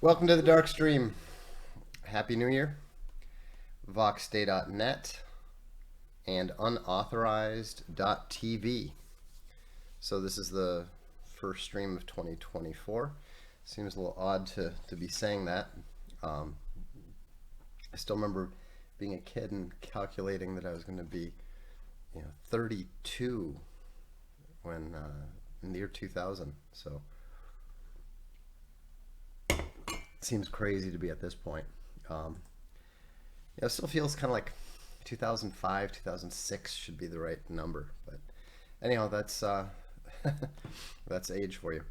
Welcome to the Darkstream. Happy New Year. Voxday.net and unauthorized.tv. So this is the first stream of 2024. Seems a little odd to be saying that. I still remember being a kid and calculating that I was going to be, 32 when in the year 2000. So it seems crazy to be at this point. It still feels kind of like 2005, 2006 should be the right number. But anyhow, that's that's age for you.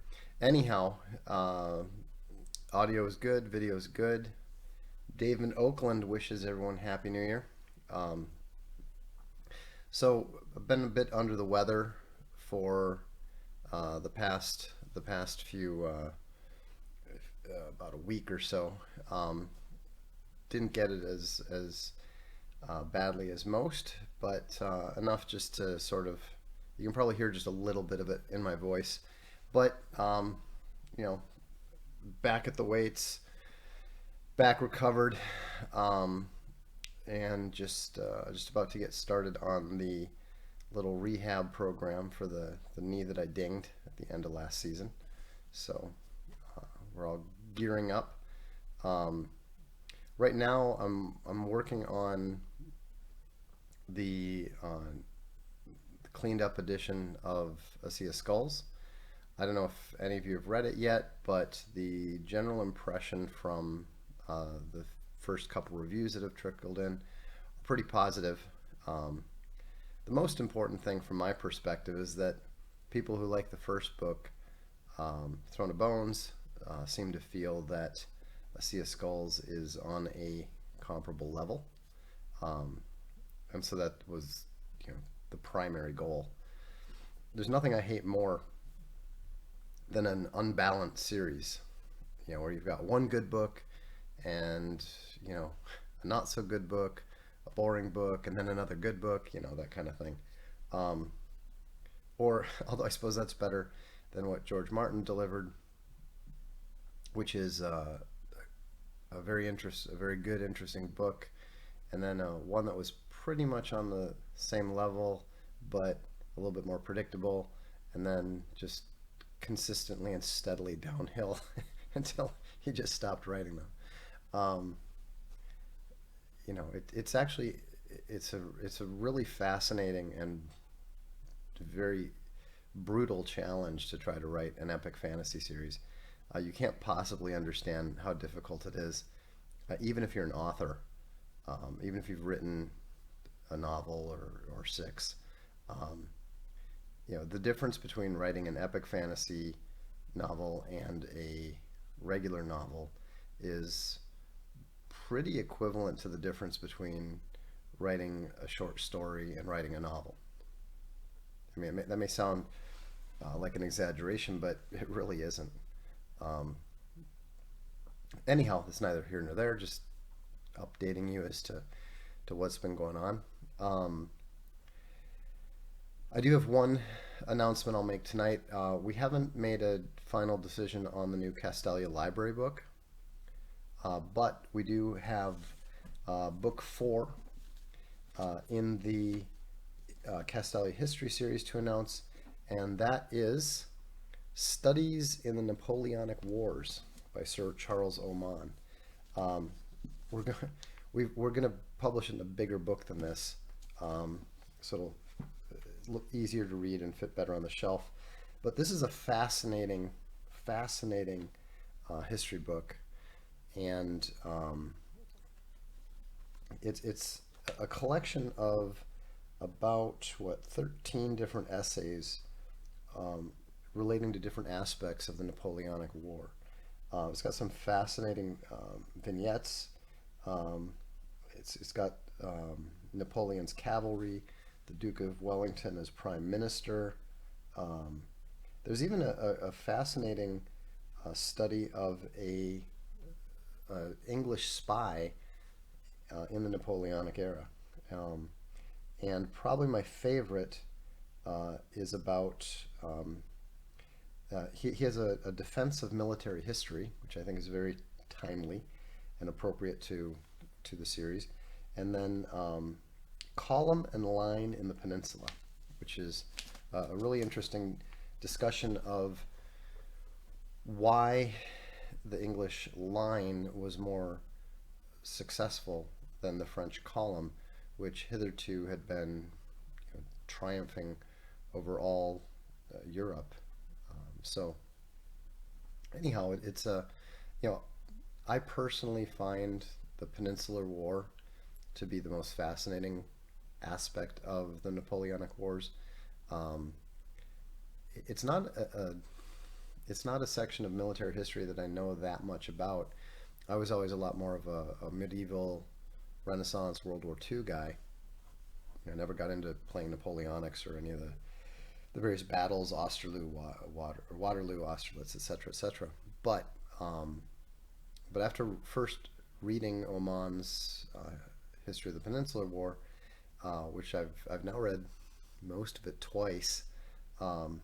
Anyhow, audio is good, video is good. Dave in Oakland wishes everyone Happy New Year. So I've been a bit under the weather for the past few about a week or so. Didn't get it as badly as most, but enough just to sort of, you can probably hear just a little bit of it in my voice. But back at the weights, back recovered, and just about to get started on the little rehab program for the knee that I dinged at the end of last season. So we're all gearing up. Right now, I'm working on the cleaned up edition of A Sea of Skulls. I don't know if any of you have read it yet, but the general impression from the first couple reviews that have trickled in are pretty positive. The most important thing from my perspective is that people who like the first book, Throne of Bones, seem to feel that A Sea of Skulls is on a comparable level. And so that was the primary goal. There's nothing I hate more than an unbalanced series, where you've got one good book and a not so good book, a boring book, and then another good book, that kind of thing. Or although I suppose that's better than what George Martin delivered, which is a very good, interesting book, and then one that was pretty much on the same level, but a little bit more predictable, and then just consistently and steadily downhill until he just stopped writing them. It's actually it's a really fascinating and very brutal challenge to try to write an epic fantasy series. You can't possibly understand how difficult it is, even if you're an author, even if you've written a novel or six. The difference between writing an epic fantasy novel and a regular novel is pretty equivalent to the difference between writing a short story and writing a novel. I mean, that may sound like an exaggeration, but it really isn't. Anyhow, it's neither here nor there, just updating you as to what's been going on. I do have one announcement I'll make tonight. We haven't made a final decision on the new Castalia Library book, but we do have book 4 in the Castalia History series to announce, and that is Studies in the Napoleonic Wars by Sir Charles Oman. We're gonna publish it in a bigger book than this, so it'll look easier to read and fit better on the shelf. But this is a fascinating history book, and it's a collection of about 13 different essays relating to different aspects of the Napoleonic War. It's got some fascinating vignettes. It's got Napoleon's cavalry, the Duke of Wellington as prime minister. There's even a fascinating study of a English spy in the Napoleonic era. And probably my favorite is about he has a defense of military history, which I think is very timely and appropriate to the series. And then Column and Line in the Peninsula, which is a really interesting discussion of why the English line was more successful than the French column, which hitherto had been, triumphing over all Europe. So anyhow, it's a, I personally find the Peninsular War to be the most fascinating aspect of the Napoleonic Wars. Um, it's not it's not a section of military history that I know that much about. I was always a lot more of a medieval Renaissance World War II guy. I never got into playing Napoleonics or any of the various battles, Waterloo, Austerlitz, etc., etc. But um, but after first reading Oman's History of the Peninsular War, which I've now read most of it twice, um,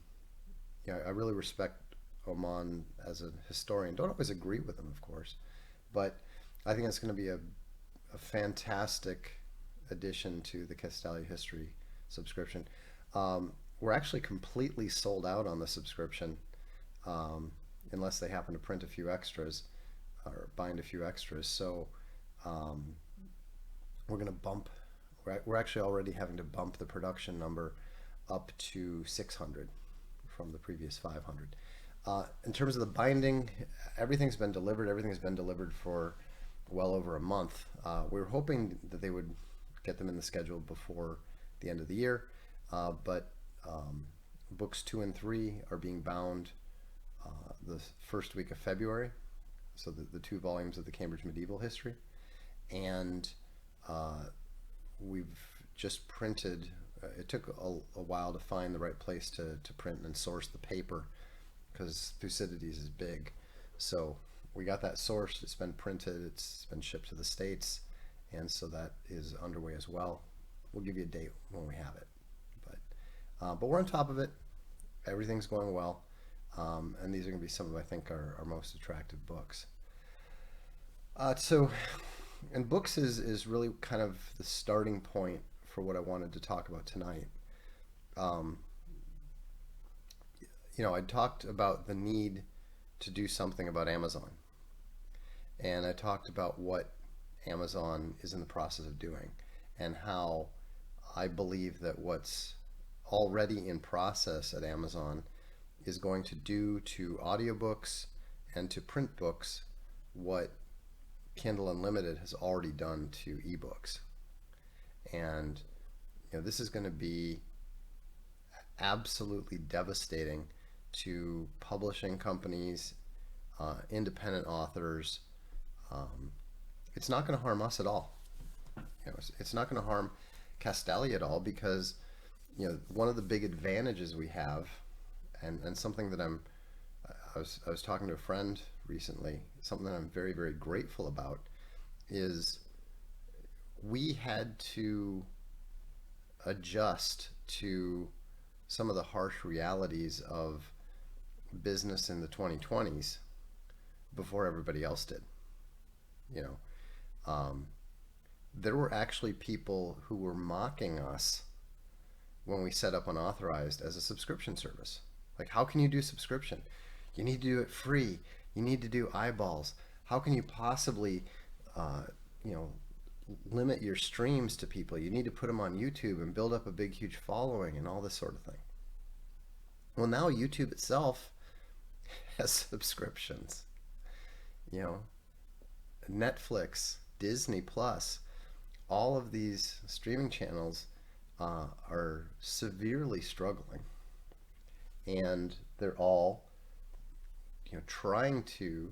I really respect Oman as a historian. Don't always agree with him, of course, but I think it's going to be a fantastic addition to the Castalia History subscription. We're actually completely sold out on the subscription, um, unless they happen to print a few extras or bind a few extras. So um, we're going to bump. We're actually already having to bump the production number up to 600 from the previous 500. In terms of the binding, everything's been delivered. Everything's been delivered for well over a month. We were hoping that they would get them in the schedule before the end of the year, but books 2 and 3 are being bound the first week of February. So the 2 volumes of the Cambridge Medieval History, and we've just printed. It took a while to find the right place to print and source the paper because Thucydides is big. So we got that sourced. It's been printed. It's been shipped to the States, and so that is underway as well. We'll give you a date when we have it, but we're on top of it. Everything's going well, and these are going to be some of, I think, our most attractive books. So, and books is really kind of the starting point for what I wanted to talk about tonight. Um, I talked about the need to do something about Amazon, and I talked about what Amazon is in the process of doing, and how I believe that what's already in process at Amazon is going to do to audiobooks and to print books what Kindle Unlimited has already done to ebooks. And this is going to be absolutely devastating to publishing companies, independent authors. It's not going to harm us at all. It's not going to harm Castalia at all because one of the big advantages we have, and something that I was talking to a friend recently, something that I'm very, very grateful about, is we had to adjust to some of the harsh realities of business in the 2020s before everybody else did. You know, there were actually people who were mocking us when we set up Unauthorized as a subscription service. Like, how can you do subscription? You need to do it free. You need to do eyeballs. How can you possibly, you know, limit your streams to people? You need to put them on YouTube and build up a big, huge following and all this sort of thing. Well, now YouTube itself has subscriptions. You know, Netflix, Disney Plus, all of these streaming channels are severely struggling, and they're all, trying to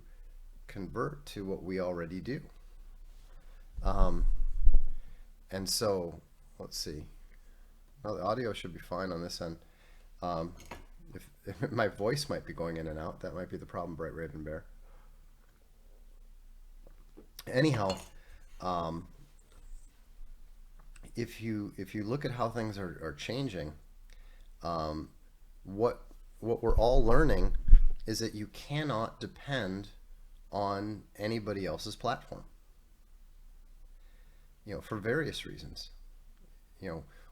convert to what we already do. And so, let's see. Well, the audio should be fine on this end. If my voice might be going in and out, that might be the problem, Bright Raven Bear. Anyhow, if you look at how things are changing, what we're all learning is that you cannot depend on anybody else's platform, for various reasons.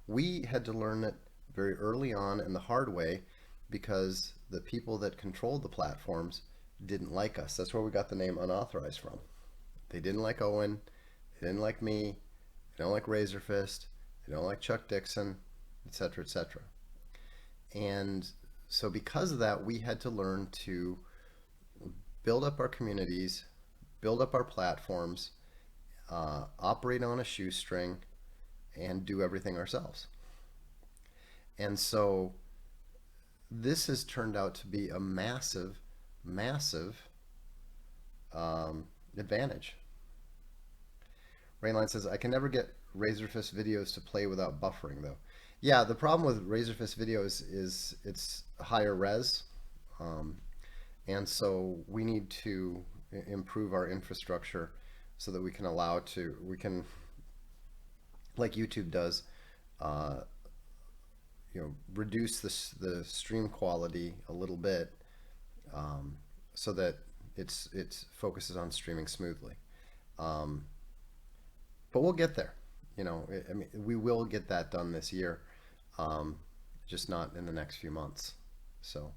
We had to learn it very early on and the hard way because the people that controlled the platforms didn't like us. That's where we got the name unauthorized from. They didn't like Owen, they didn't like me, they don't like Razorfist, they don't like Chuck Dixon, etc., etc. And so because of that, we had to learn to build up our communities, build up our platforms, operate on a shoestring, and do everything ourselves. And so this has turned out to be a massive, massive advantage. Rainline says, I can never get Razorfist videos to play without buffering, though. Yeah, the problem with Razorfist videos is it's higher res, and so we need to improve our infrastructure so that we can like YouTube does, reduce the stream quality a little bit, so that it focuses on streaming smoothly. But we'll get there. I mean, we will get that done this year, just not in the next few months. So,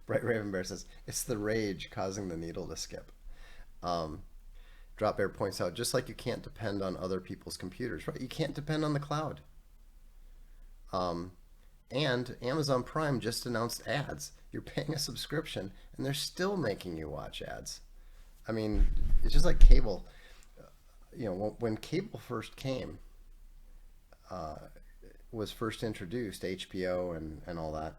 Bright Raven Bear says, it's the rage causing the needle to skip. Drop Bear points out, just like you can't depend on other people's computers, right? You can't depend on the cloud. And Amazon Prime just announced ads. You're paying a subscription, and they're still making you watch ads. I mean, it's just like cable. When cable first came, was first introduced, HBO and all that,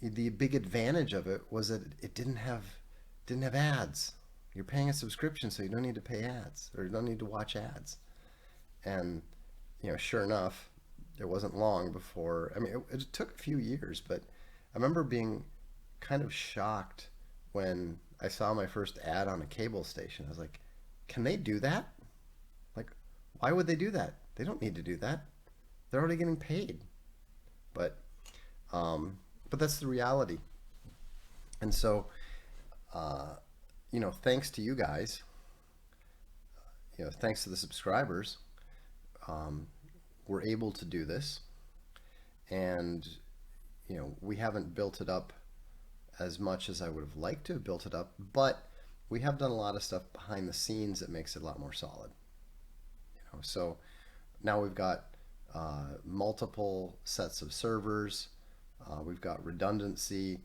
the big advantage of it was that it didn't have ads. You're paying a subscription, so you don't need to pay ads, or you don't need to watch ads. And sure enough, it wasn't long before. I mean, it took a few years, but I remember being kind of shocked when I saw my first ad on a cable station. I was like, can they do that? Like, why would they do that? They don't need to do that. They're already getting paid. But that's the reality. And so, thanks to you guys, thanks to the subscribers, we're able to do this. And, we haven't built it up as much as I would have liked to have built it up, but we have done a lot of stuff behind the scenes that makes it a lot more solid. So now we've got multiple sets of servers. We've got redundancy.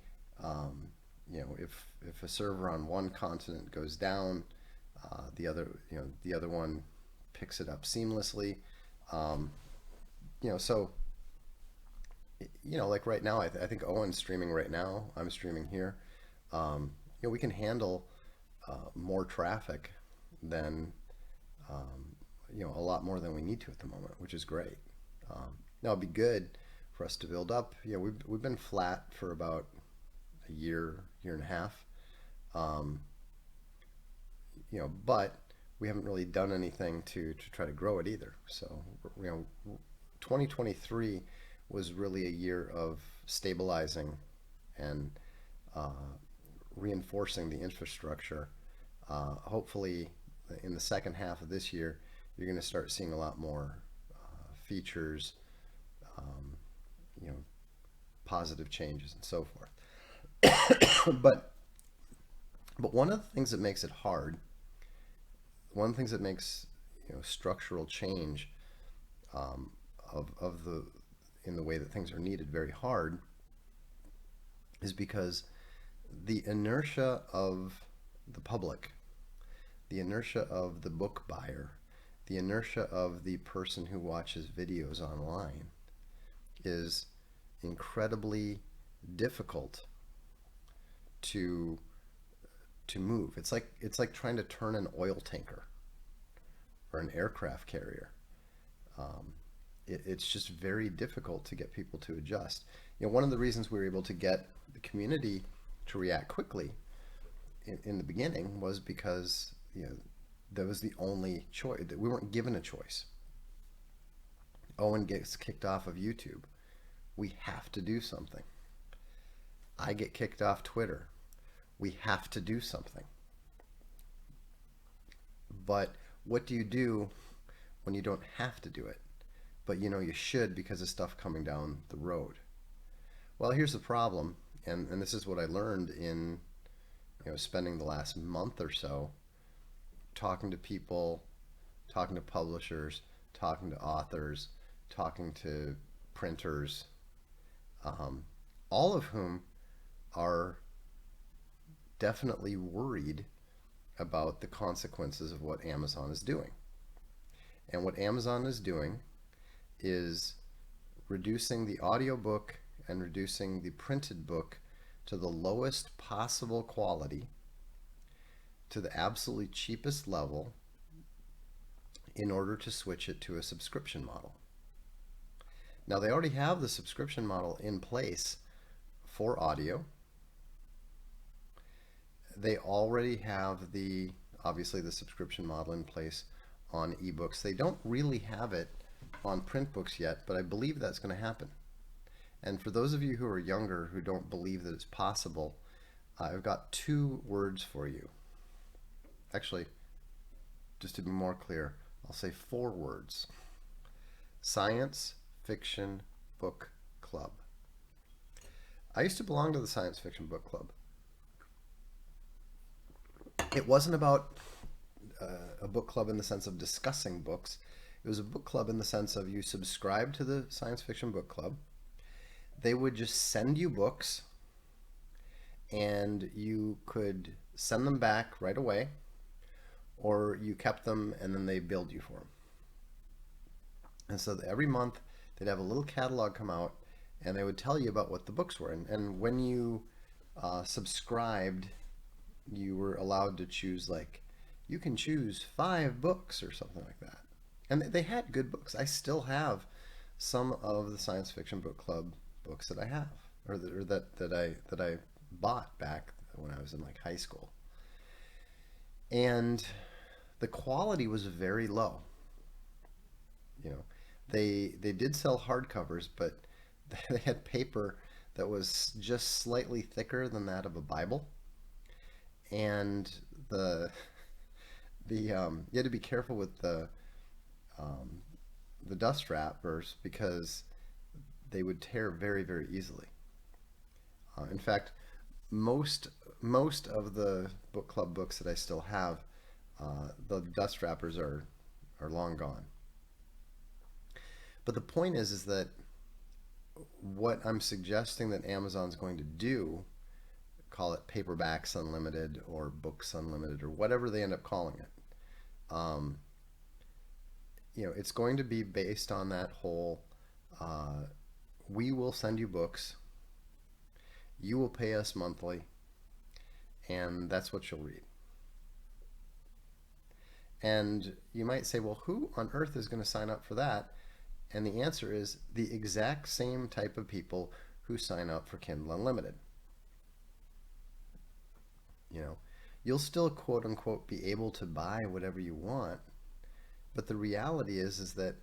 If a server on one continent goes down, the other one picks it up seamlessly. So like right now, I think Owen's streaming right now. I'm streaming here. We can handle more traffic than a lot more than we need to at the moment, which is great. Now it'd be good for us to build up. We've been flat for about a year and a half, but we haven't really done anything to try to grow it either. So 2023 was really a year of stabilizing and reinforcing the infrastructure. Hopefully in the second half of this year, you're going to start seeing a lot more features, positive changes and so forth. but one of the things that makes it hard, one of the things that makes structural change in the way that things are needed very hard, is because the inertia of the public, the inertia of the book buyer, the inertia of the person who watches videos online is incredibly difficult to move. It's like trying to turn an oil tanker or an aircraft carrier. It's just very difficult to get people to adjust. One of the reasons we were able to get the community to react quickly in the beginning was because that was the only choice. We weren't given a choice. Owen gets kicked off of YouTube. We have to do something. I get kicked off Twitter. We have to do something. But what do you do when you don't have to do it? But you know you should because of stuff coming down the road. Well, here's the problem, and this is what I learned in spending the last month or so talking to people, talking to publishers, talking to authors, talking to printers, um, all of whom are definitely worried about the consequences of what Amazon is doing. And what Amazon is doing is reducing the audiobook and reducing the printed book to the lowest possible quality, to the absolutely cheapest level, in order to switch it to a subscription model. Now, they already have the subscription model in place for audio. They already have obviously the subscription model in place on ebooks. They don't really have it on print books yet, but I believe that's going to happen. And for those of you who are younger who don't believe that it's possible, I've got two words for you. Actually, just to be more clear, I'll say four words. Science Fiction Book Club. I used to belong to the Science Fiction Book Club. It wasn't about a book club in the sense of discussing books. It was a book club in the sense of you subscribe to the Science Fiction Book Club. They would just send you books and you could send them back right away, or you kept them and then they billed you for them. And so every month they'd have a little catalog come out and they would tell you about what the books were. And when you subscribed, you were allowed to choose, like, you can choose 5 books or something like that. And they had good books. I still have some of the Science Fiction Book Club books that I have, or that I bought back when I was in like high school. And the quality was very low. They did sell hardcovers, but they had paper that was just slightly thicker than that of a Bible. And you had to be careful with the dust wrappers because they would tear very, very easily. In fact, most of the book club books that I still have, the dust wrappers are long gone. But the point is that what I'm suggesting that Amazon's going to do, call it Paperbacks Unlimited or Books Unlimited or whatever they end up calling it, it's going to be based on that whole we will send you books, you will pay us monthly, and that's what you'll read. And you might say, well, who on earth is going to sign up for that? And the answer is the exact same type of people who sign up for Kindle Unlimited. You'll still, quote unquote, be able to buy whatever you want, but the reality is that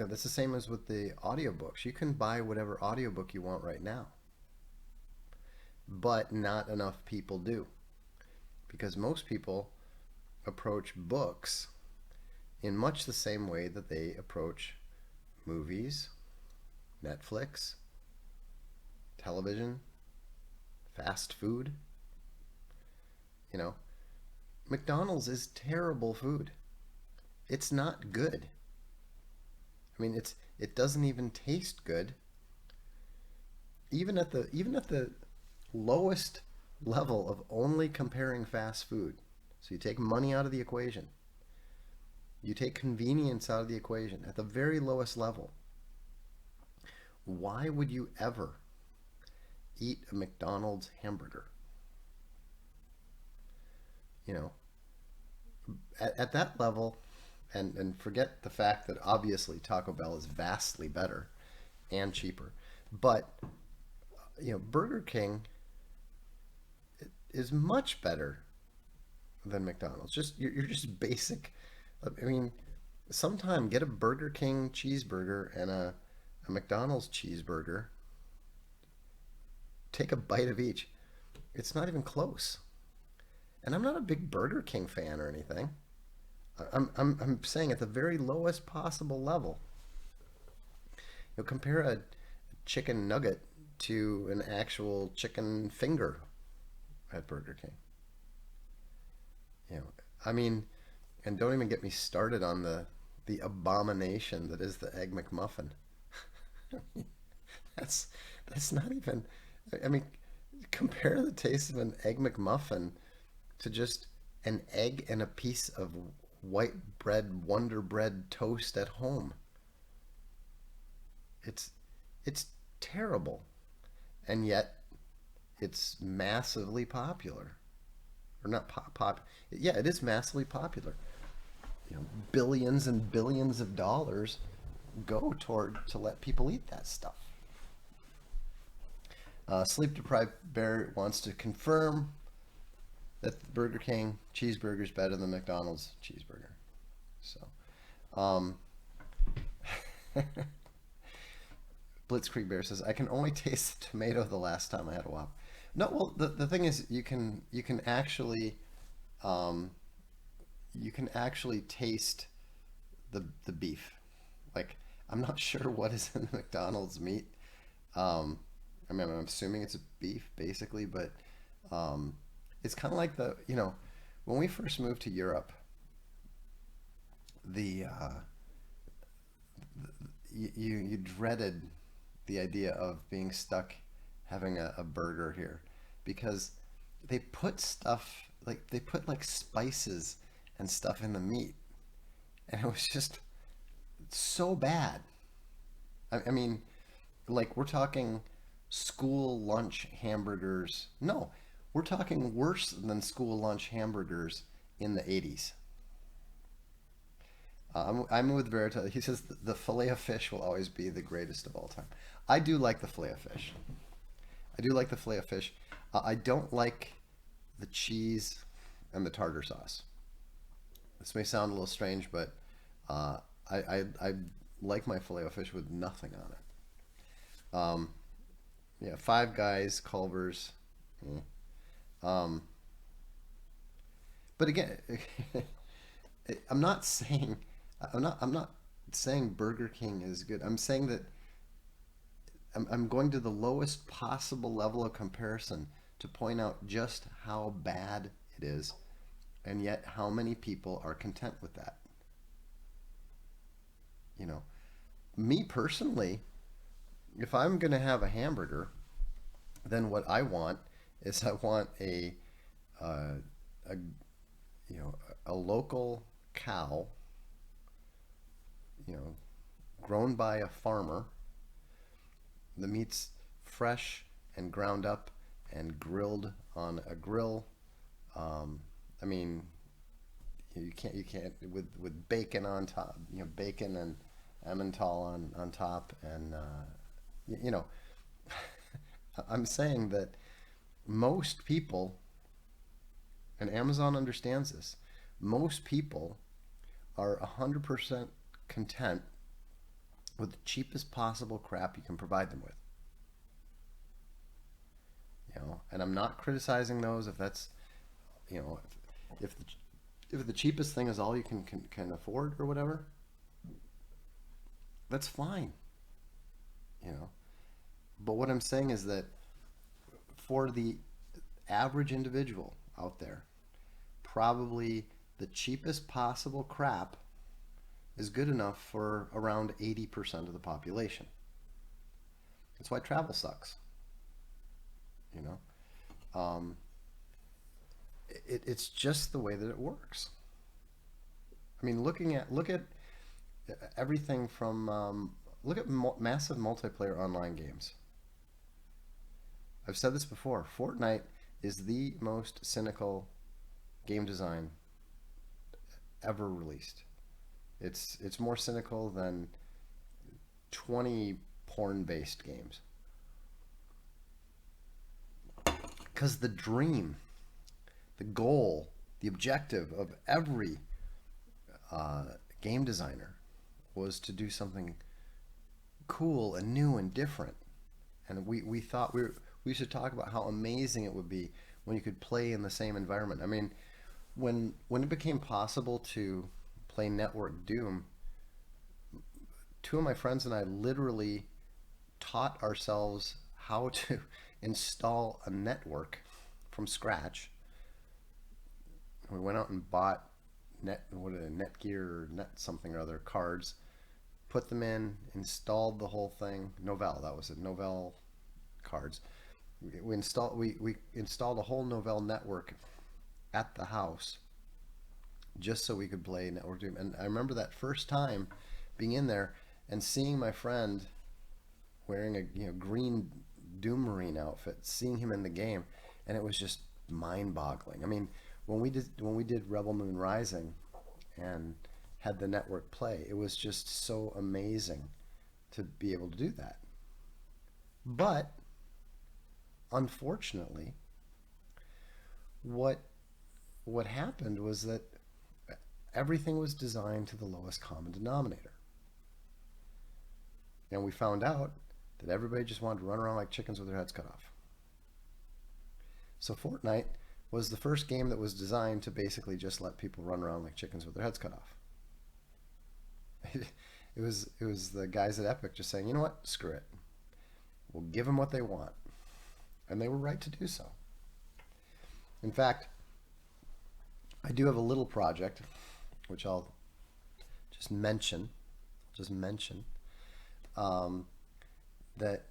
that's the same as with the audiobooks. You can buy whatever audiobook you want right now, but not enough people do, because most people approach books in much the same way that they approach movies, Netflix, television, fast food. McDonald's is terrible food. It's not good. I mean, it doesn't even taste good. Even at the lowest level of only comparing fast food. So you take money out of the equation. You take convenience out of the equation at the very lowest level. Why would you ever eat a McDonald's hamburger? At that level, and forget the fact that obviously Taco Bell is vastly better and cheaper, but Burger King is much better than McDonald's. You're just basic. I mean, sometime get a Burger King cheeseburger and a McDonald's cheeseburger. take a bite of each. It's not even close. And I'm not a big Burger King fan or anything. I'm saying at the very lowest possible level. Compare a chicken nugget to an actual chicken finger at Burger King. You know, I mean, and don't even get me started on the abomination that is the Egg McMuffin. That's that's not even. I mean, compare the taste of an Egg McMuffin to just an egg and a piece of white bread, Wonder Bread toast at home. It's it's terrible, and yet it's massively popular. Or not pop. Yeah, it is massively popular. Billions and billions of dollars go toward to let people eat that stuff. Sleep deprived Bear wants to confirm that the Burger King cheeseburger is better than McDonald's cheeseburger. So, um, Blitzkrieg Bear says, "I can only taste the tomato the last time I had a Whopper." No, well, the thing is, um, you can actually taste the beef. Like, I'm not sure what is in the McDonald's meat. Um, I mean, I'm assuming it's a beef basically, but um, it's kind of like when we first moved to Europe, the you dreaded the idea of being stuck having a burger here because they put like spices and stuff in the meat, and it was just so bad. I mean, like we're talking school lunch hamburgers. No, we're talking worse than school lunch hamburgers in the 80s. I'm with Verita. He says the fillet of fish will always be the greatest of all time. I do like the fillet of fish. I do like the fillet of fish. I don't like the cheese and the tartar sauce. This may sound a little strange, but uh, I like my fillet of fish with nothing on it. Yeah, Five Guys, Culver's. mm. Um, but again, I'm not saying I'm not saying Burger King is good. I'm saying that I'm going to the lowest possible level of comparison to point out just how bad it is, and yet how many people are content with that. You know, me personally, if I'm going to have a hamburger, then what I want is I want uh, a a local cow, you know, grown by a farmer. The meat's fresh and ground up and grilled on a grill. Um, I mean, you can't with bacon on top, bacon and Emmental on top, and you know, I'm saying that most people, and Amazon understands this, most people are 100% content with the cheapest possible crap you can provide them with. And I'm not criticizing those if that's, you know, if the if the cheapest thing is all you can afford or whatever, that's fine, you know. But what I'm saying is that for the average individual out there, probably the cheapest possible crap is good enough for around 80% of the population. That's why travel sucks, you know. Um, it's just the way that it works. I mean, look at everything from look at massive multiplayer online games. I've said this before. Fortnite is the most cynical game design ever released. It's more cynical than 20 porn-based games. Because the dream, the goal, the objective of every uh, game designer was to do something cool and new and different. And we thought we used to talk about how amazing it would be when you could play in the same environment. I mean, when it became possible to play Network Doom, two of my friends and I literally taught ourselves how to install a network from scratch. We went out and bought Netgear or Net something or other cards, put them in, installed the whole thing. Novell, that was it. Novell cards. We installed a whole Novell network at the house just so we could play Network Doom. And I remember that first time being in there and seeing my friend wearing a green Doom Marine outfit, seeing him in the game, and it was just mind-boggling. I mean, when we did Rebel Moon Rising and had the network play, it was just so amazing to be able to do that. But unfortunately, what what happened was that everything was designed to the lowest common denominator. And we found out that everybody just wanted to run around like chickens with their heads cut off. So Fortnite was the first game that was designed to basically just let people run around like chickens with their heads cut off. It was the guys at Epic just saying, you know what, screw it. We'll give them what they want. And they were right to do so. In fact, I do have a little project, which I'll just mention, um, that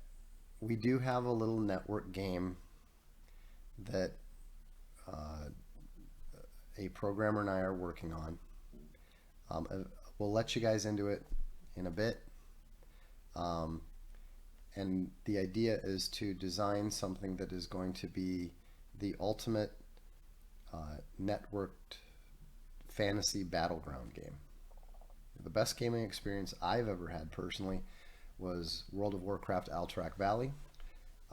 we do have a little network game that a programmer and I are working on. We'll let you guys into it in a bit. And the idea is to design something that is going to be the ultimate networked fantasy battleground game. The best gaming experience I've ever had personally was World of Warcraft Alterac Valley.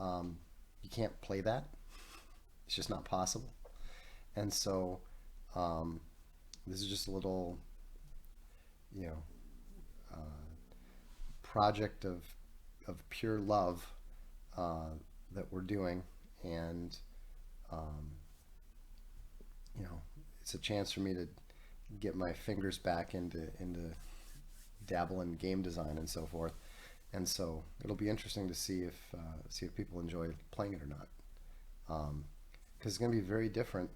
You can't play that. It's just not possible. And so this is just a little, you know, project of pure love that we're doing, and you know, it's a chance for me to get my fingers back into dabbling game design and so forth. And so it'll be interesting to see if people enjoy playing it or not, because it's going to be very different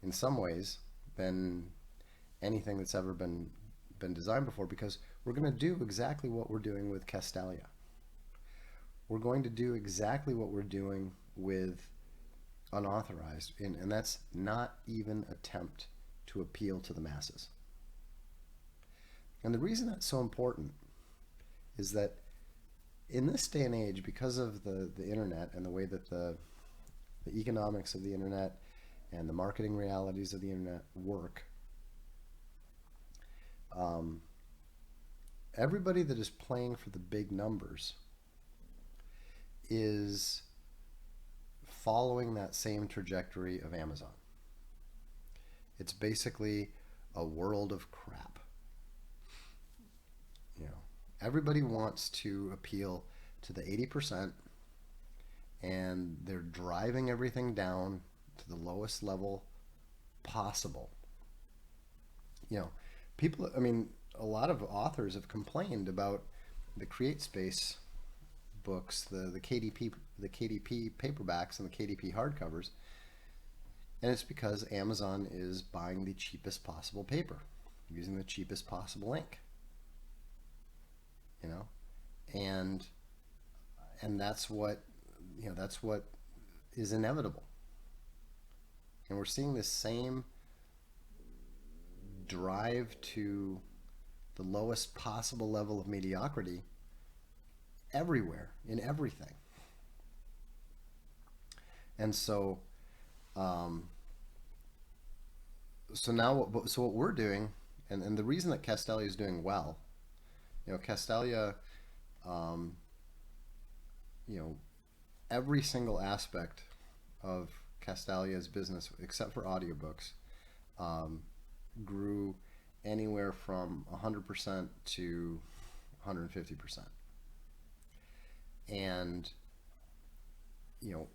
in some ways than anything that's ever been designed before, because we're going to do exactly what we're doing with Castalia. We're going to do exactly what we're doing with Unauthorized, and that's not even attempt to appeal to the masses. And the reason that's so important is that in this day and age, because of the internet and the way that the economics of the internet and the marketing realities of the internet work, everybody that is playing for the big numbers is following that same trajectory of Amazon. It's basically a world of crap. You know, everybody wants to appeal to the 80%, and they're driving everything down to the lowest level possible. You know, people, I mean, a lot of authors have complained about the Create Space books, the KDP paperbacks and the KDP hardcovers, and it's because Amazon is buying the cheapest possible paper, using the cheapest possible ink. You know, and that's what is inevitable. And we're seeing this same drive to the lowest possible level of mediocrity everywhere, in everything. And so what we're doing, and the reason that Castalia is doing well, you know, Castalia, you know, every single aspect of Castalia's business, except for audiobooks, grew anywhere from 100% to 150%. And you know,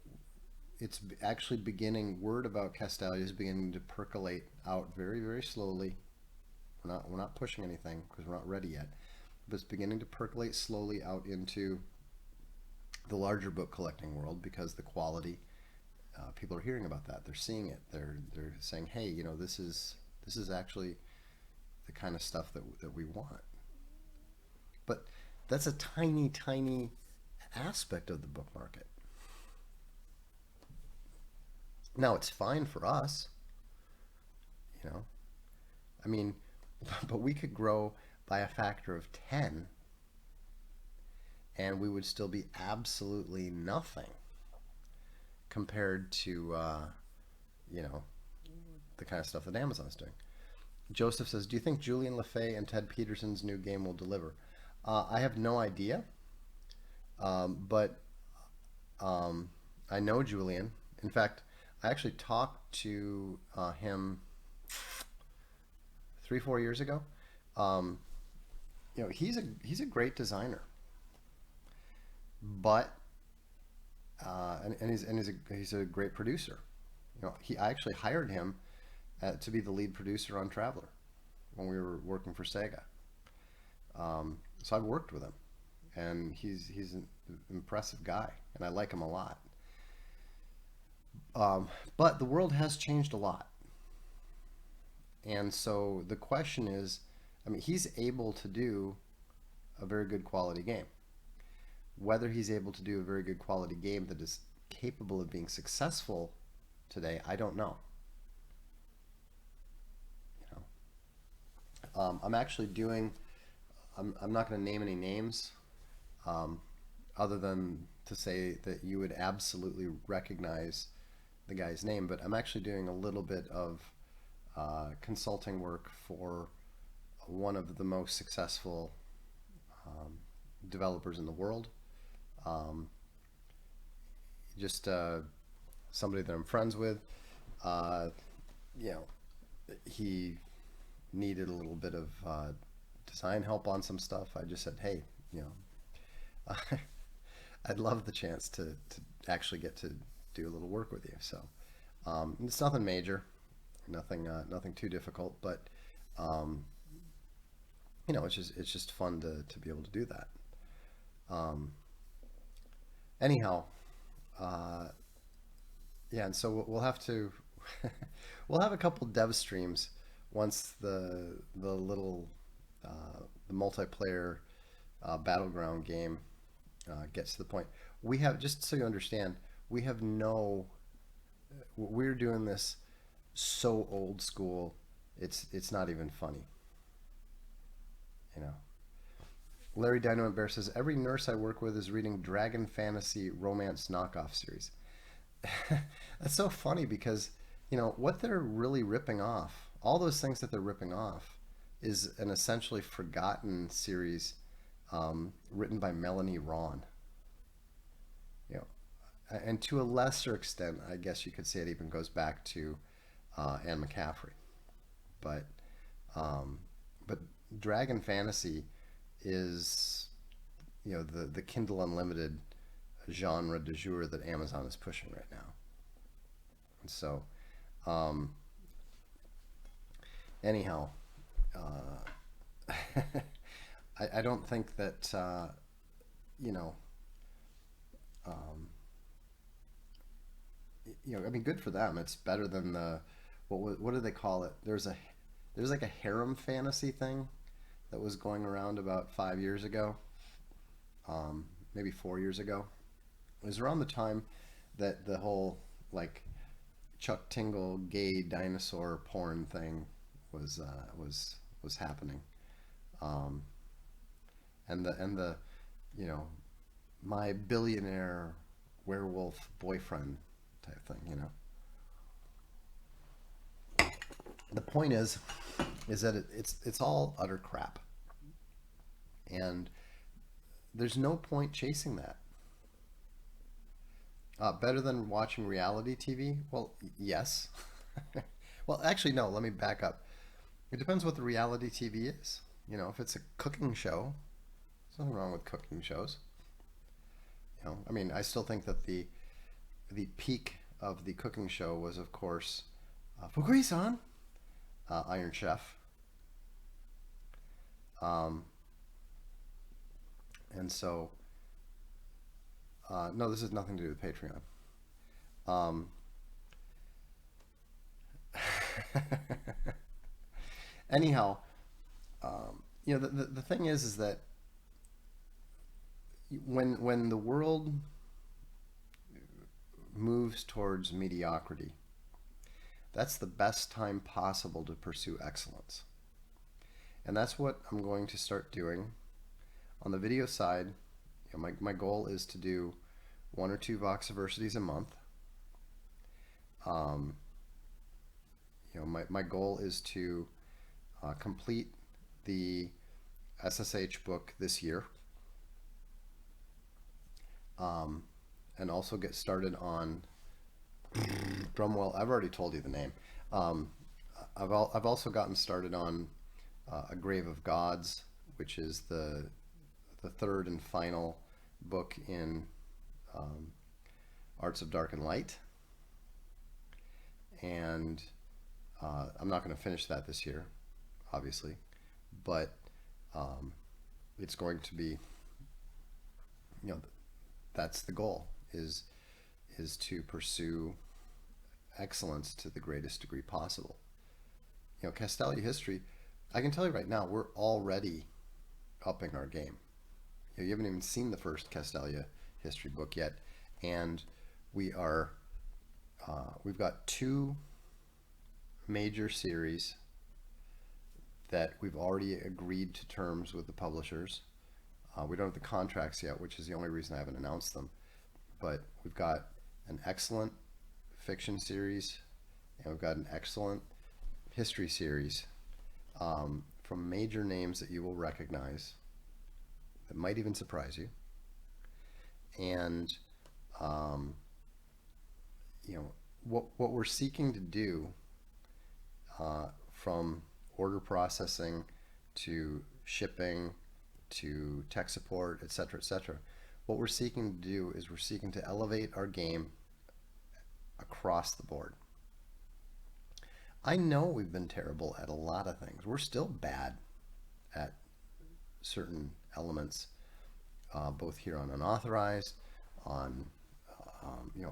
it's actually beginning. Word about Castalia is beginning to percolate out very, very slowly. We're not pushing anything because we're not ready yet, but it's beginning to percolate slowly out into the larger book collecting world because the quality, people are hearing about that. They're seeing it. They're saying, hey, this is actually the kind of stuff that we want. But that's a tiny, tiny aspect of the book market. Now it's fine for us, you know. I mean, but we could grow by a factor of 10 and we would still be absolutely nothing compared to, you know, the kind of stuff that Amazon's doing. Joseph says, do you think Julian LaFay and Ted Peterson's new game will deliver? I have no idea, but I know Julian. In fact, I actually talked to him 3-4 years ago. Um, he's a great designer, but he's a great producer. I actually hired him to be the lead producer on Traveler when we were working for Sega. So I've worked with him, and he's an impressive guy, and I like him a lot. But the world has changed a lot, and so the question is, I mean, he's able to do a very good quality game. Whether he's able to do a very good quality game that is capable of being successful today, I don't know. You I'm actually doing. I'm not going to name any names, um, other than to say that you would absolutely recognize the guy's name. But I'm actually doing a little bit of consulting work for one of the most successful um, developers in the world. Um, just somebody that I'm friends with. Uh, you know, he needed a little bit of design help on some stuff. I just said, hey, you know, I'd love the chance to actually get to do a little work with you. So it's nothing major, nothing too difficult, but um, it's just fun to be able to do that. Um, anyhow, uh, yeah, and so we'll have to we'll have a couple dev streams once the little the multiplayer battleground game gets to the point. We have, just so you understand, we have no. We're doing this so old school. It's not even funny. You know. Larry Dynamite Bear says every nurse I work with is reading Dragon Fantasy Romance knockoff series. That's so funny because what they're really ripping off, all those things that they're ripping off, is an essentially forgotten series written by Melanie Ron. You know, and to a lesser extent, I guess you could say it even goes back to Anne McCaffrey. But um, but Dragon Fantasy is the Kindle Unlimited genre du jour that Amazon is pushing right now. And so um, anyhow, I don't think that you know um, I mean, good for them. It's better than the what do they call it? There's like a harem fantasy thing that was going around about 5 years ago, maybe 4 years ago. It was around the time that the whole like Chuck Tingle gay dinosaur porn thing was happening, um, and the you know my billionaire werewolf boyfriend type thing. The point is that it's all utter crap, and there's no point chasing that. Better than watching reality TV? Well, yes. Well, actually, no. Let me back up. It depends what the reality TV is. If it's a cooking show, there's nothing wrong with cooking shows. I mean, I still think that the peak of the cooking show was, of course, Fukui-san, Iron Chef. Um, and so, no, this has nothing to do with Patreon. Um, anyhow, the thing is that when the world moves towards mediocrity, that's the best time possible to pursue excellence. And that's what I'm going to start doing. On the video side, my goal is to do 1 or 2 Voxiversities a month. My goal is to complete the SSH book this year, and also get started on Drumwell. I've already told you the name. I've also gotten started on A Grave of Gods, which is the third and final book in Arts of Dark and Light. And I'm not going to finish that this year, obviously, but it's going to be, that's the goal, is to pursue excellence to the greatest degree possible. Castalia history, I can tell you right now, we're already upping our game. You haven't even seen the first Castalia history book yet, and we've got 2 major series that we've already agreed to terms with the publishers. We don't have the contracts yet, which is the only reason I haven't announced them. But we've got an excellent fiction series, and we've got an excellent history series from major names that you will recognize, that might even surprise you. And what we're seeking to do, from order processing to shipping to tech support, etc., etc., what we're seeking to do is we're seeking to elevate our game across the board. I know we've been terrible at a lot of things. We're still bad at certain elements, both here on Unauthorized, on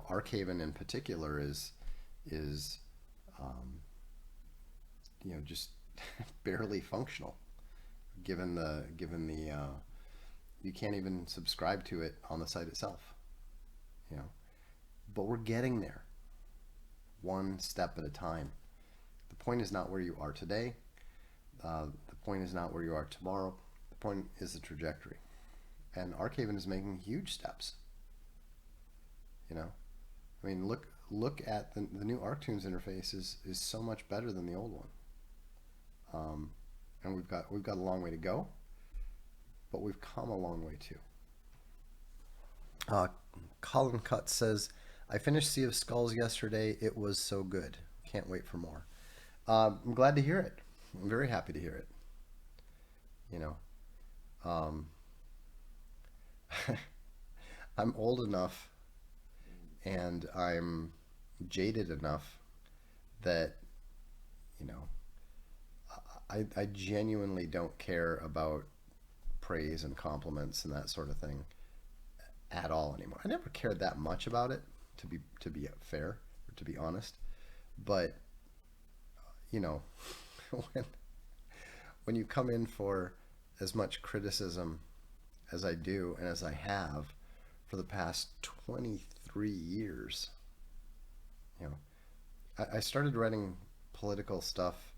Archaven in particular is just barely functional, given the you can't even subscribe to it on the site itself, but we're getting there, one step at a time. The point is not where you are today. The point is not where you are tomorrow. The point is the trajectory. And Archaven is making huge steps. I mean, look at the new ArcTunes interface is so much better than the old one. And we've got a long way to go, but we've come a long way too. Colin Cut says, I finished Sea of Skulls yesterday. It was so good. Can't wait for more. I'm glad to hear it. I'm very happy to hear it. I'm old enough and I'm jaded enough that, I genuinely don't care about praise and compliments and that sort of thing at all anymore. I never cared that much about it, to be fair, or to be honest. But when you come in for as much criticism as I do and as I have for the past 23 years, I started writing political stuff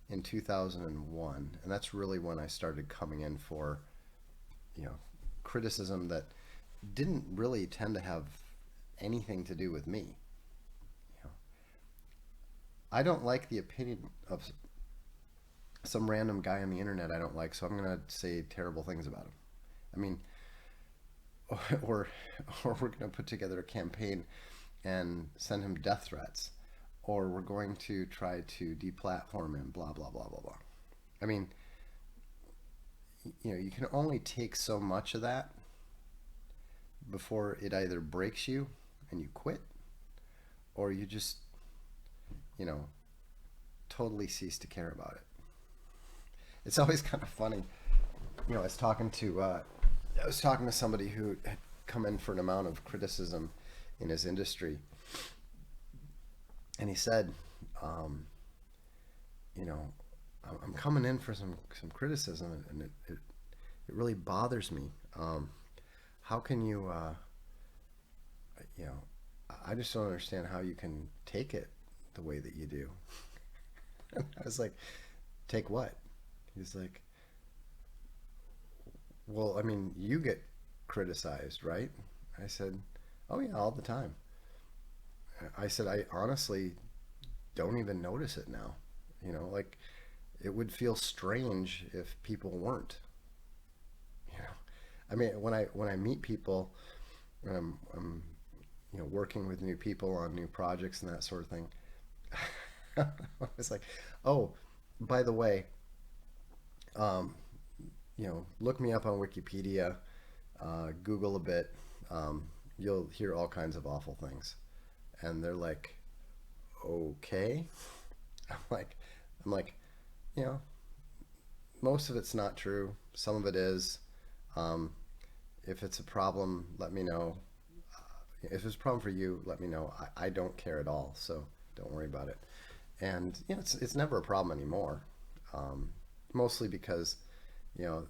in 2001, and that's really when I started coming in for criticism that didn't really tend to have anything to do with me. I don't like the opinion of some random guy on the internet I don't like, so I'm going to say terrible things about him. I mean, or we're going to put together a campaign and send him death threats, or we're going to try to deplatform him, blah, blah, blah, blah, blah. I mean, you can only take so much of that before it either breaks you and you quit, or you just, you know, totally cease to care about it. It's always kind of funny. I was talking to somebody who had come in for an amount of criticism in his industry, and he said, um, you know, I'm coming in for some criticism, and it really bothers me. How can you, you know, I just don't understand how you can take it the way that you do. I was like, take what? He's like, well, I mean, you get criticized, right? I said, oh yeah, all the time. I said, I honestly don't even notice it now. Like it would feel strange if people weren't. You know, I mean, when I meet people, when I'm working with new people on new projects and that sort of thing, I was like, oh, by the way, um, look me up on Wikipedia, Google a bit. You'll hear all kinds of awful things, and they're like, okay. I'm like, I'm like, you know, most of it's not true. Some of it is. Um, if it's a problem, let me know. If it's a problem for you, let me know. I don't care at all, so don't worry about it. And it's never a problem anymore. Um, Mostly because you know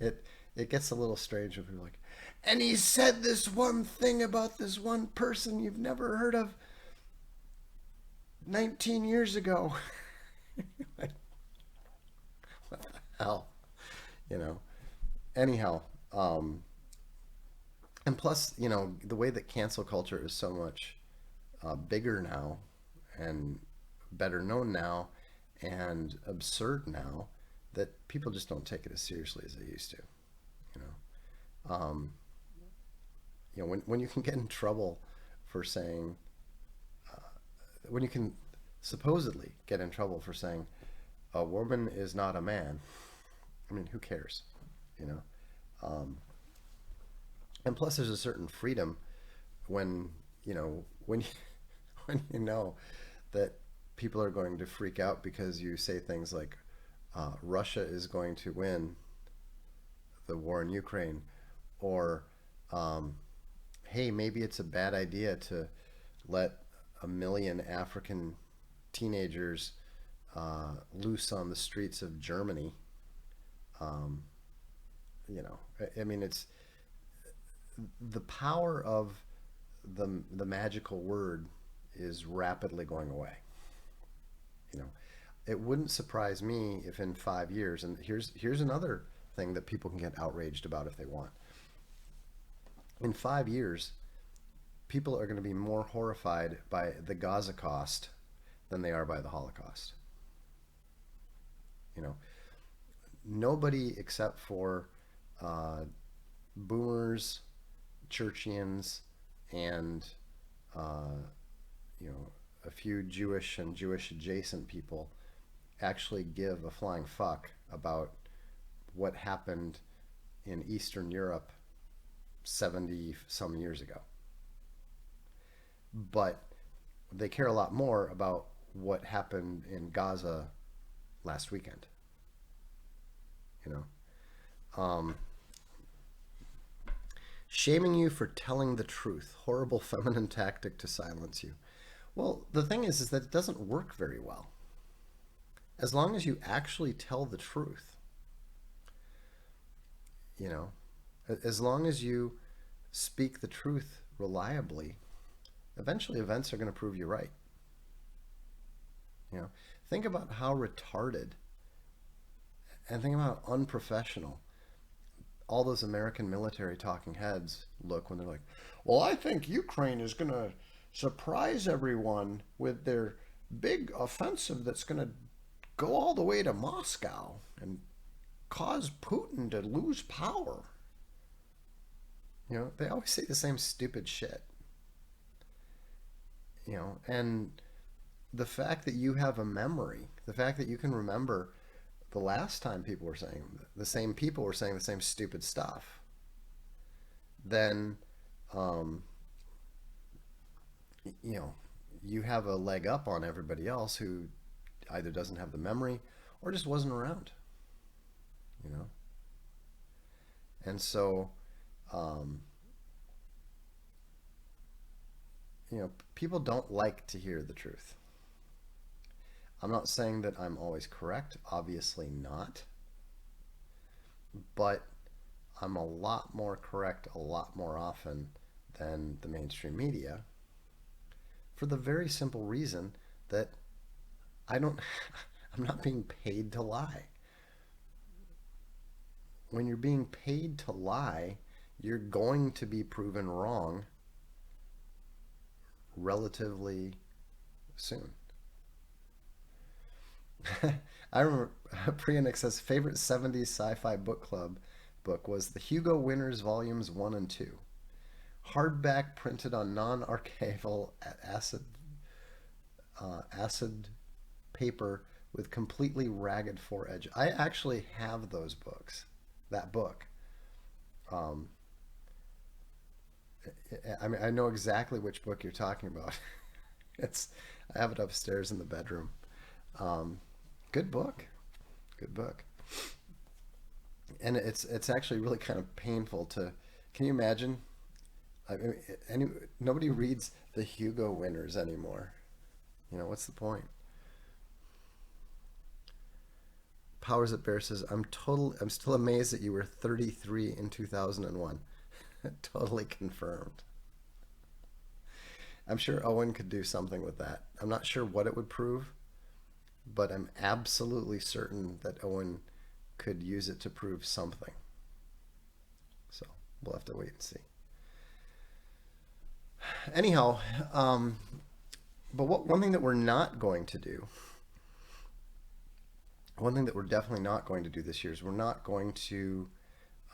it it gets a little strange when people are like, and he said this one thing about this one person you've never heard of 19 years ago. Like, what the hell, you know? Anyhow, and plus, the way that cancel culture is so much bigger now and better known now and absurd now that people just don't take it as seriously as they used to. You um, when you can get in trouble for saying, when you can supposedly get in trouble for saying a woman is not a man. I mean, who cares? You know. Um, and plus, there's a certain freedom when when you, when you know that people are going to freak out because you say things like Russia is going to win the war in Ukraine, or um, hey, maybe it's a bad idea to let a million African teenagers loose on the streets of Germany. Um, I mean, it's the power of the magical word is rapidly going away. You know, it wouldn't surprise me if in 5 years, and here's another thing that people can get outraged about if they want. In 5 years, people are going to be more horrified by the Gaza cost than they are by the Holocaust. You know, nobody except for uh, boomers, churchians, and uh, a few Jewish and Jewish adjacent people actually give a flying fuck about what happened in Eastern Europe 70 some years ago. But they care a lot more about what happened in Gaza last weekend. You know, um, shaming you for telling the truth, horrible feminine tactic to silence you. Well, the thing is that it doesn't work very well. As long as you actually tell the truth, you know, as long as you speak the truth reliably, eventually events are going to prove you right. You know, think about how retarded and think about how unprofessional all those American military talking heads look when they're like, well, I think Ukraine is going to surprise everyone with their big offensive that's going to go all the way to Moscow and cause Putin to lose power. They always say the same stupid shit. And the fact that you have a memory, the fact that you can remember the last time people were saying the same people were saying the same stupid stuff, then um, you know, you have a leg up on everybody else who either doesn't have the memory or just wasn't around, you know? And so, um, people don't like to hear the truth. I'm not saying that I'm always correct, obviously not, but I'm a lot more correct a lot more often than the mainstream media for the very simple reason that I don't, I'm not being paid to lie. When you're being paid to lie, you're going to be proven wrong relatively soon. I remember Priyanix says favorite 70s sci-fi book club book was the Hugo Winners Volumes 1 and 2. Hardback printed on non-archival acid paper with completely ragged foredge. I actually have those books. That book. Um, I mean, I know exactly which book you're talking about. It's I have it upstairs in the bedroom. Um, Good book. Good book. And it's actually really kind of painful to. Can you imagine? I mean, any nobody reads the Hugo winners anymore. What's the point? Powers That Bear says, I'm still amazed that you were 33 in 2001. Totally confirmed. I'm sure Owen could do something with that. I'm not sure what it would prove, but I'm absolutely certain that Owen could use it to prove something. So we'll have to wait and see. Anyhow, but one thing that we're not going to do, one thing that we're definitely not going to do this year is we're not going to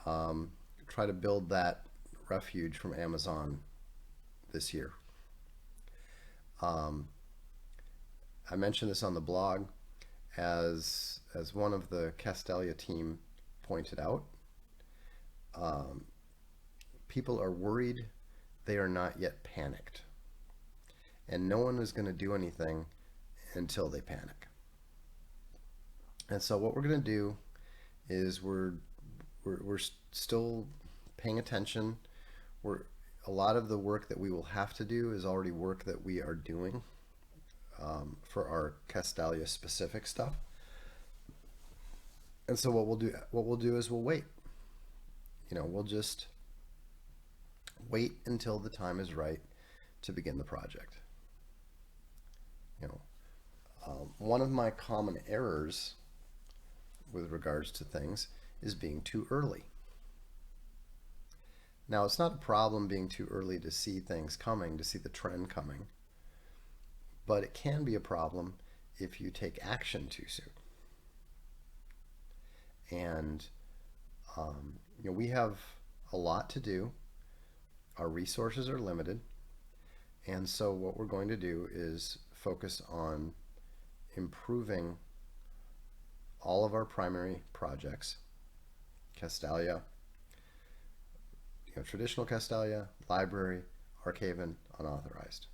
um, try to build that refuge from Amazon this year. Um, I mentioned this on the blog as one of the Castalia team pointed out. Um, People are worried, they are not yet panicked, and no one is going to do anything until they panic. And so what we're going to do is we're still paying attention. We're A lot of the work that we will have to do is already work that we are doing for our Castalia specific stuff. And so what we'll do is we'll wait. We'll just wait until the time is right to begin the project. You know, One of my common errors with regards to things is being too early. Now, it's not a problem being too early to see things coming, to see the trend coming, but it can be a problem if you take action too soon. And we have a lot to do. Our resources are limited, and so what we're going to do is focus on improving all of our primary projects, Castalia, traditional Castalia, library, Archaven, unauthorized.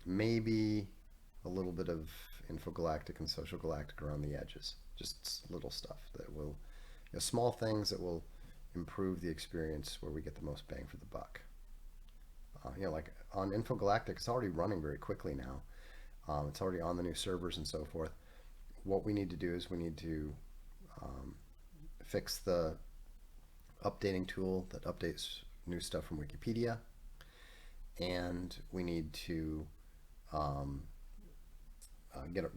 Maybe a little bit of Infogalactic and Social Galactic around the edges. Just little stuff that will, small things that will improve the experience where we get the most bang for the buck. Like on Infogalactic, it's already running very quickly now. It's already on the new servers and so forth. What we need to do is we need to fix the updating tool that updates new stuff from Wikipedia, and we need to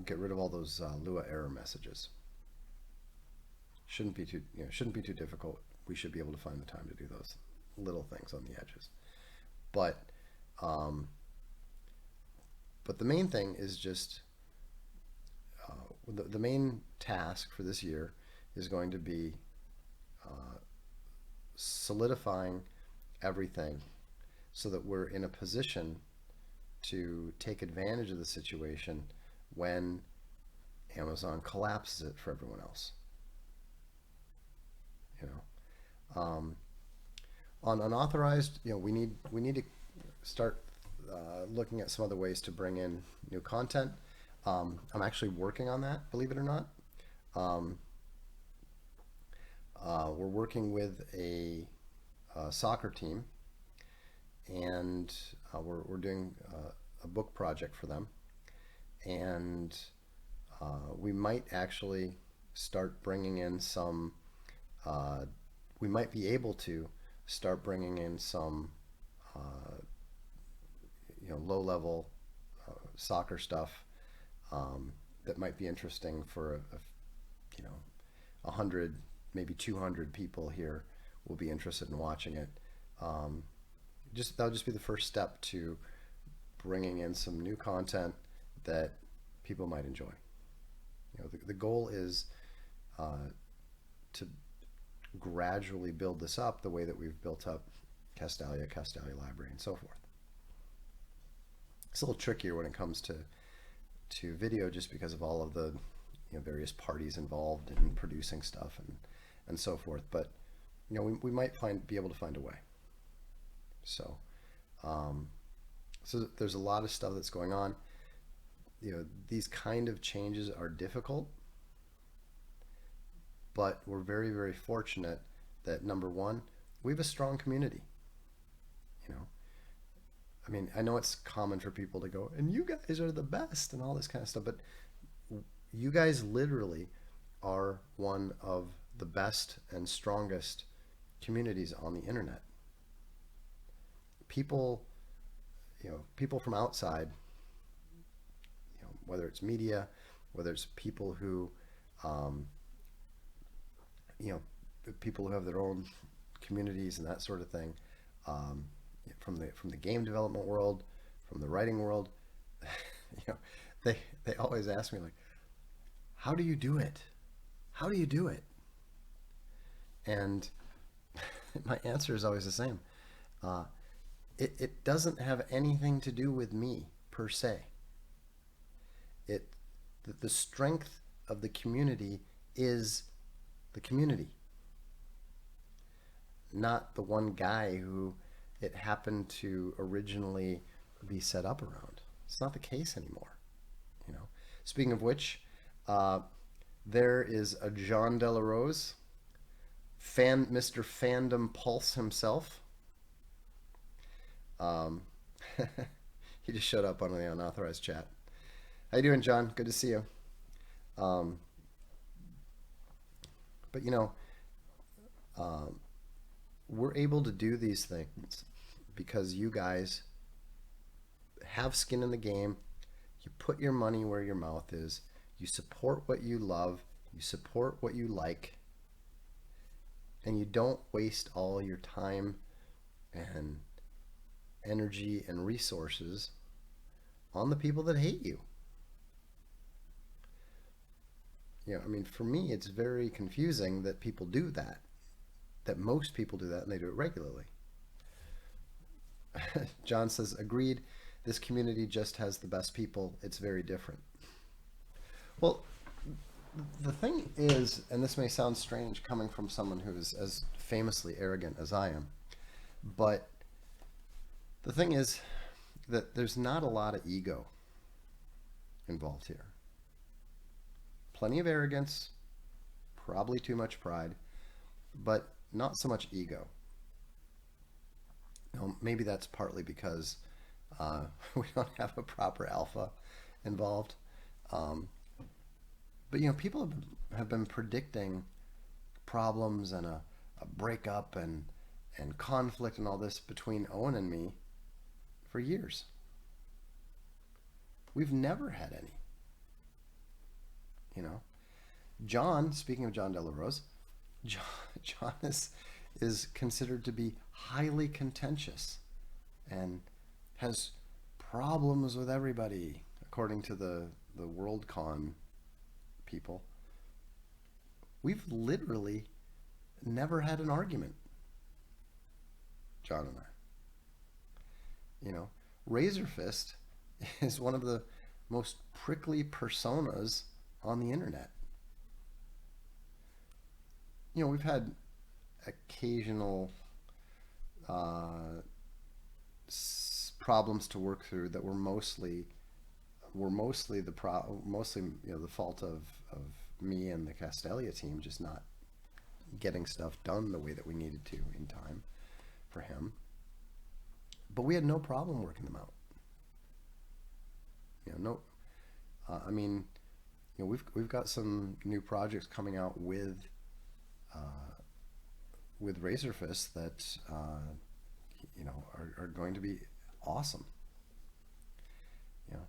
get rid of all those Lua error messages. Shouldn't be too difficult. We should be able to find the time to do those little things on the edges. But the main thing is just the main task for this year is going to be solidifying everything so that we're in a position to take advantage of the situation when Amazon collapses it for everyone else. On unauthorized, we need to start looking at some other ways to bring in new content. I'm actually working on that, believe it or not. Um, we're working with a soccer team, and we're doing a book project for them. And we might actually start bringing in some, uh, we might be able to start bringing in some, uh, low level soccer stuff that might be interesting for you know, 100, maybe 200 people here will be interested in watching it. Um, just that'll just be the first step to bringing in some new content that people might enjoy. The goal is uh, to gradually build this up the way that we've built up Castalia Library, and so forth. It's a little trickier when it comes to video, just because of all of the various parties involved in producing stuff and so forth. But we might be able to find a way. So um, so there's a lot of stuff that's going on. These kind of changes are difficult, but we're very, very fortunate that, number one, we have a strong community. You know, I mean, I know it's common for people to go, and you guys are the best and all this kind of stuff, but you guys literally are one of the best and strongest communities on the internet. People, people from outside, whether it's media, whether it's people who, um, you know, people who have their own communities and that sort of thing, um, from the game development world, from the writing world, you know, they always ask me, like, how do you do it? How do you do it? And my answer is always the same. Uh, it doesn't have anything to do with me per se. It the strength of the community is the community, not the one guy who it happened to originally be set up around. It's not the case anymore. Speaking of which, uh, there is a John Delarose, Mr. Fandom Pulse himself. Um, he just showed up on the unauthorized chat. How you doing, John? Good to see you. Um, but um, we're able to do these things because you guys have skin in the game. You put your money where your mouth is. You support what you love. You support what you like. And you don't waste all your time and energy and resources on the people that hate you. I mean, for me, it's very confusing that people do that, that most people do that, and they do it regularly. John says, agreed, this community just has the best people. It's very different. Well, the thing is, and this may sound strange coming from someone who is as famously arrogant as I am, but the thing is that there's not a lot of ego involved here. Plenty of arrogance, probably too much pride, but not so much ego. Maybe that's partly because we don't have a proper alpha involved. Um, but people have been predicting problems and a breakup and conflict and all this between Owen and me for years. We've never had any. John, speaking of John Delarose, John is considered to be highly contentious and has problems with everybody, according to the WorldCon people. We've literally never had an argument, John and I. Razor Fist is one of the most prickly personas on the internet. We've had occasional problems to work through that were mostly mostly the fault of me and the Castelia team just not getting stuff done the way that we needed to in time for him. But we had no problem working them out. No, I mean, we've got some new projects coming out with Razorfist that are going to be awesome. You know,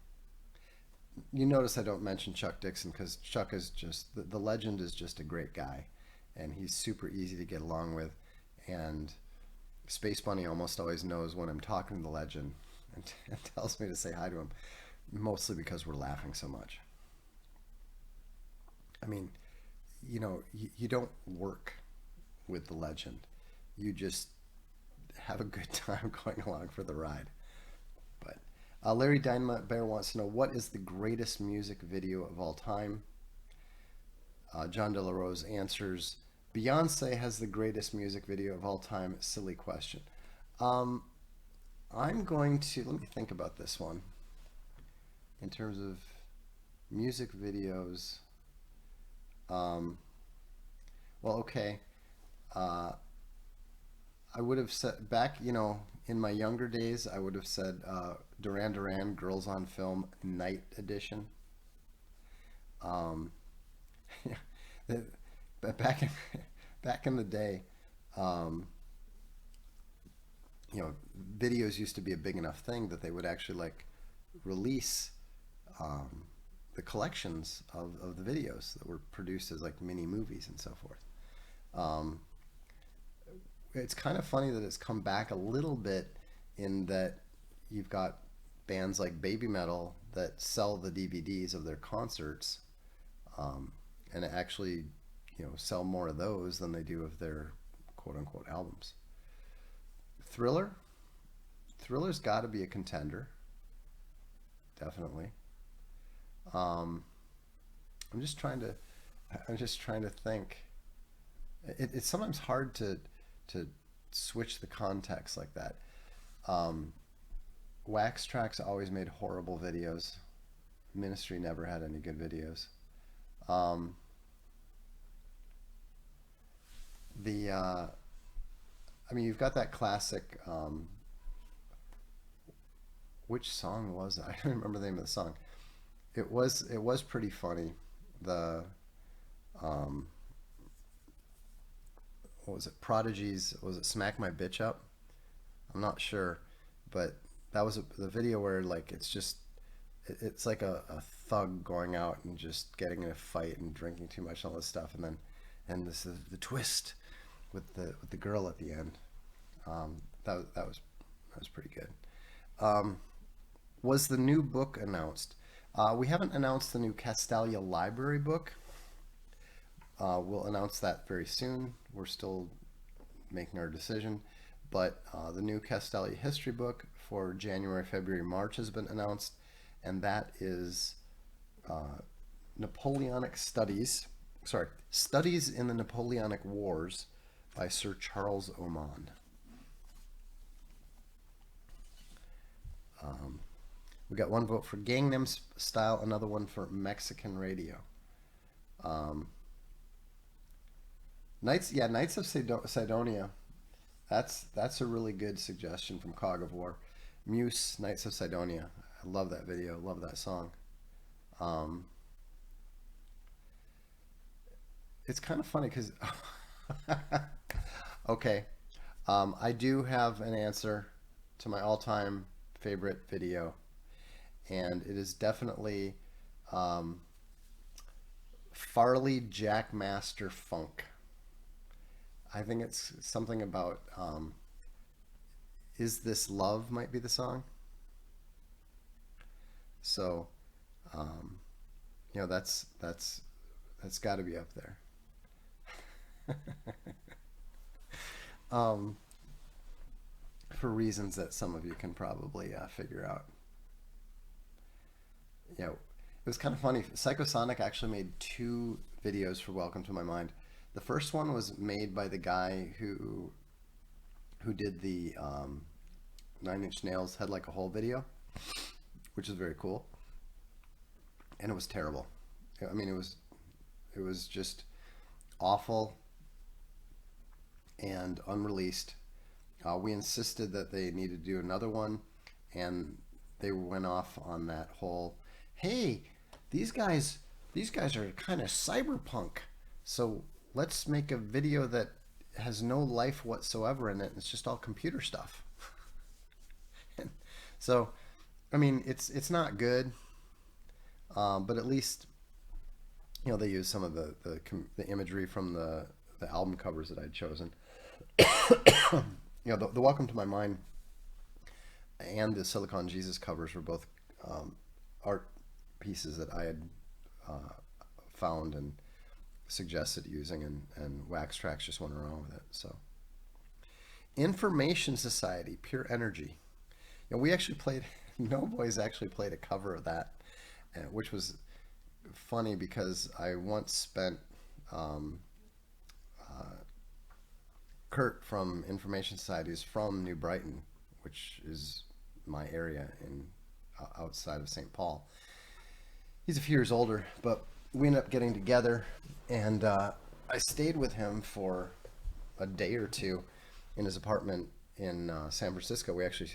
you notice I don't mention Chuck Dixon because Chuck is just the legend is just a great guy, and he's super easy to get along with, and Space Bunny almost always knows when I'm talking to the legend and tells me to say hi to him, mostly because we're laughing so much. I mean, you don't work with the legend. You just have a good time going along for the ride. But Larry Dynamite Bear wants to know, what is the greatest music video of all time? John De La Rose answers, Beyonce has the greatest music video of all time. Silly question. I'm going to, let me think about this one. In terms of music videos, well, okay. I would have said back, in my younger days, I would have said Duran Duran, Girls on Film, Night Edition. Um, but back in the day, um, videos used to be a big enough thing that they would actually like release um, the collections of the videos that were produced as like mini movies and so forth. Um, it's kind of funny that it's come back a little bit in that you've got bands like Baby Metal that sell the DVDs of their concerts, and actually, sell more of those than they do of their quote unquote albums. Thriller, Thriller's got to be a contender, definitely. Um, I'm just trying to, I'm just trying to think. It's sometimes hard to switch the context like that. Um, Wax Trax always made horrible videos. Ministry never had any good videos. Um, the I mean, you've got that classic. Which song was it? I don't remember the name of the song. It was pretty funny. The um, what was it? Prodigy's, was it "Smack My Bitch Up"? I'm not sure, but that was the video where like it's like a thug going out and just getting in a fight and drinking too much and all this stuff, and this is the twist with the girl at the end. That was pretty good. Um, was the new book announced? We haven't announced the new Castalia Library book. We'll announce that very soon. We're still making our decision, but the new Castalia history book for January, February, March has been announced, and that is uh, Napoleonic Studies. Sorry, Studies in the Napoleonic Wars by Sir Charles Oman. Um, we got one vote for Gangnam Style, another one for Mexican Radio. Um, Knights of Sidonia. That's a really good suggestion from Cog of War. Muse, Knights of Sidonia. I love that video. Love that song. Um, it's kind of funny because okay, I do have an answer to my all-time favorite video, and it is definitely um, Farley Jackmaster Funk. I think it's something about "Is This Love" might be the song. So, um, that's got to be up there. um, for reasons that some of you can probably figure out. It was kind of funny. Psychosonic actually made two videos for Welcome to My Mind. The first one was made by the guy who did the Nine Inch Nails had like a whole video, which is very cool. And it was terrible. I mean, it was just awful and unreleased. We insisted that they needed to do another one, and they went off on that whole, hey, these guys are kind of cyberpunk, so let's make a video that has no life whatsoever in it. It's just all computer stuff. So, I mean, it's not good, but at least, you know, they use some of the imagery from the album covers that I'd chosen. You know, the Welcome to My Mind and the Silicon Jesus covers were both art pieces that I had found and suggested using, and Wax Trax just went around with it. So, Information Society, Pure Energy. You know, we actually played, No Boys actually played a cover of that, which was funny because I once spent Kurt from Information Society is from New Brighton, which is my area in outside of St. Paul. He's a few years older, but we ended up getting together, and I stayed with him for a day or two in his apartment in San Francisco. We actually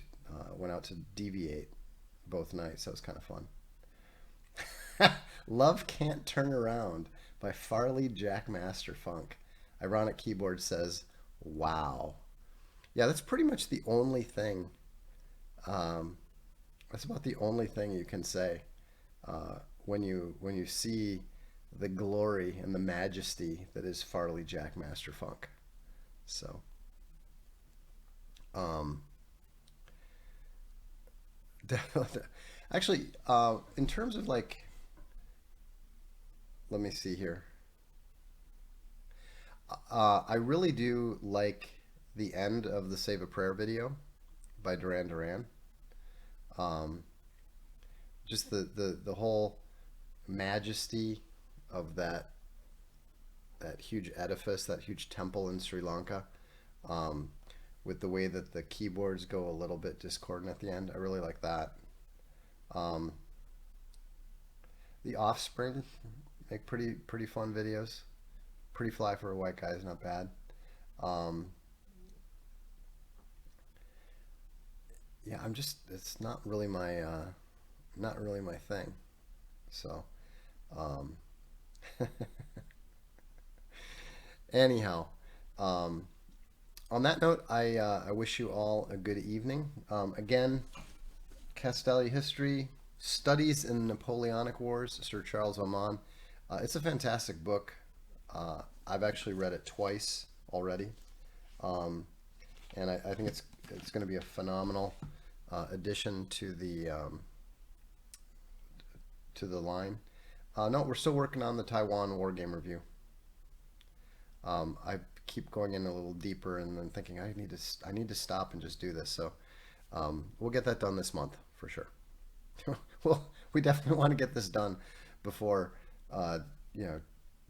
went out to Deviate both nights. That was kind of fun. Love Can't Turn Around by Farley Jackmaster Funk. Ironic Keyboard says, wow. Yeah, that's pretty much the only thing. That's about the only thing you can say when you see the glory and the majesty that is Farley Jackmaster Funk. So, actually, in terms of like, let me see here. I really do like the end of the Save a Prayer video by Duran Duran. Just the whole majesty of that huge edifice, that huge temple in Sri Lanka, with the way that the keyboards go a little bit discordant at the end. I really like that. The Offspring make pretty fun videos. Pretty fly for a white guy is not bad. Yeah, it's not really my thing. So, anyhow, on that note, I wish you all a good evening. Again, Castelli History, Studies in Napoleonic Wars, Sir Charles Oman. It's a fantastic book. I've actually read it twice already, and I think it's going to be a phenomenal addition to the line. No, we're still working on the Taiwan War Game review. I keep going in a little deeper and then thinking I need to stop and just do this. So we'll get that done this month for sure. Well, we definitely want to get this done before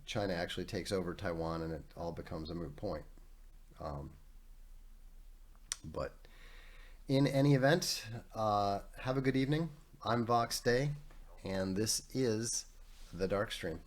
China actually takes over Taiwan and it all becomes a moot point. But in any event, have a good evening. I'm Vox Day, and this is the Darkstream.